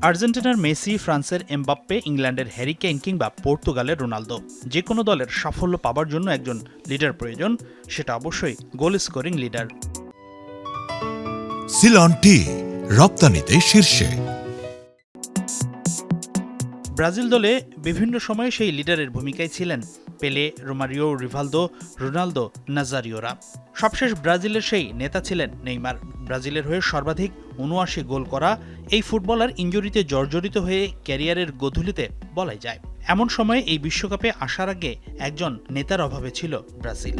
আর্জেন্টিনার মেসি, ফ্রান্সের এমবাপ্পে, ইংল্যান্ডের হ্যারি কেইন কিংবা পর্তুগালের রোনালদো, যে কোনো দলের সাফল্য পাবার জন্য একজন লিডার প্রয়োজন, সেটা অবশ্যই গোল স্কোরিং লিডার। সিলন টি রপ্তানিতে শীর্ষে। ব্রাজিল দলে বিভিন্ন সময়ে সেই লিডারের ভূমিকায় ছিলেন পেলে, রোমারিও, রিভালদো, রোনালদো, নাজারিওরা। সবশেষ ব্রাজিলের সেই নেতা ছিলেন নেইমার। ব্রাজিলের হয়ে সর্বাধিক ৭৯ গোল করা এই ফুটবলার ইনজুরিতে জর্জরিত হয়ে ক্যারিয়ারের গোধূলিতে বলাই যায়। এমন সময়ে এই বিশ্বকাপে আসার আগে একজন নেতার অভাবে ছিল ব্রাজিল।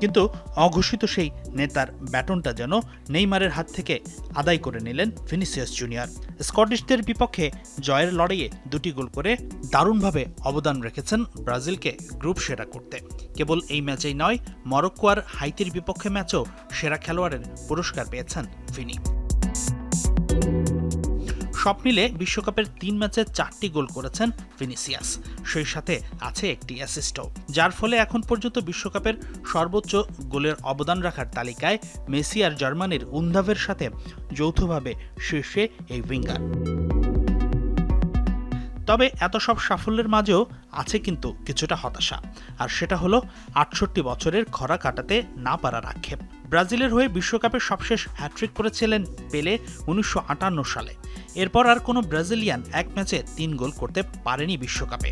কিন্তু অঘোষিত সেই নেতার ব্যাটনটা যেন নেইমারের হাত থেকে আদায় করে নিলেন ভিনিসিয়াস জুনিয়র। স্কটিশদের বিপক্ষে জয়ের লড়াইয়ে ২টি গোল করে দারুণভাবে অবদান রেখেছেন ব্রাজিলকে গ্রুপ সেরা করতে। কেবল এই ম্যাচেই নয়, মরক্কো আর হাইতির বিপক্ষে ম্যাচও সেরা খেলোয়াড়ের পুরস্কার পেয়েছেন ভিনি। সব মিলে বিশ্বকাপের ৩ ম্যাচে ৪টি গোল করেছেন ভিনিসিয়াস, সেই সাথে আছে একটি অ্যাসিস্টও, যার ফলে এখন পর্যন্ত বিশ্বকাপের সর্বোচ্চ গোলের অবদান রাখার তালিকায় মেসি আর জার্মানির উন্দাভের সাথে যৌথভাবে শীর্ষে এই উইঙ্গার। তবে এত সব সাফল্যের মাঝেও আছে কিন্তু কিছুটা হতাশা, আর সেটা হলো ৬৮ বছরের খরা কাটাতে না পারার আক্ষেপ। ব্রাজিলের হয়ে বিশ্বকাপে সবশেষ হ্যাট্রিক করেছিলেন পেলে ১৯৫৮ সালে। এরপর আর কোনো ব্রাজিলিয়ান এক ম্যাচে ৩ গোল করতে পারেনি বিশ্বকাপে।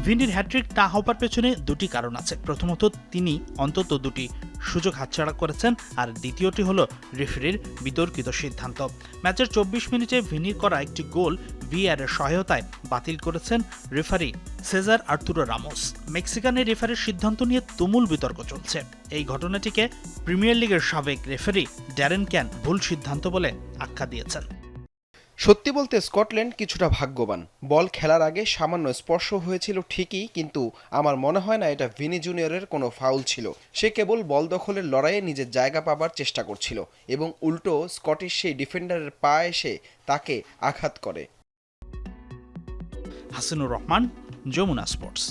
ভিনির হ্যাট্রিক না হবার পেছনে ২টি কারণ আছে। প্রথমত, তিনি অন্তত ২টি সুযোগ হাতছাড়া করেছেন, আর দ্বিতীয়টি হলো রেফারির বিতর্কিত সিদ্ধান্ত। ম্যাচের ২৪ মিনিটে ভিনির করা একটি গোল ভিএআরের সহায়তায় বাতিল করেছেন রেফারি সেজার আর্তুরো রামোস। মেক্সিকানের রেফারির সিদ্ধান্ত নিয়ে তুমুল বিতর্ক চলছে। এই ঘটনাটিকে প্রিমিয়ার লিগের সাবেক রেফারি ড্যারেন ক্যান ভুল সিদ্ধান্ত বলে আখ্যা দিয়েছেন। সত্যি বলতে স্কটল্যান্ড কিছুটা ভাগ্যবান। বল খেলার আগে সামান্য স্পর্শ হয়েছিল ঠিকই, কিন্তু আমার মনে হয় না এটা ভিনি জুনিয়রের কোনো ফাউল ছিল। সে কেবল বল দখলের লড়াইয়ে নিজের জায়গা পাবার চেষ্টা করছিল এবং উল্টো স্কটিশ সেই ডিফেন্ডারের পা এসে তাকে আঘাত করে। হাসিনুর রহমান, যমুনা স্পোর্টস।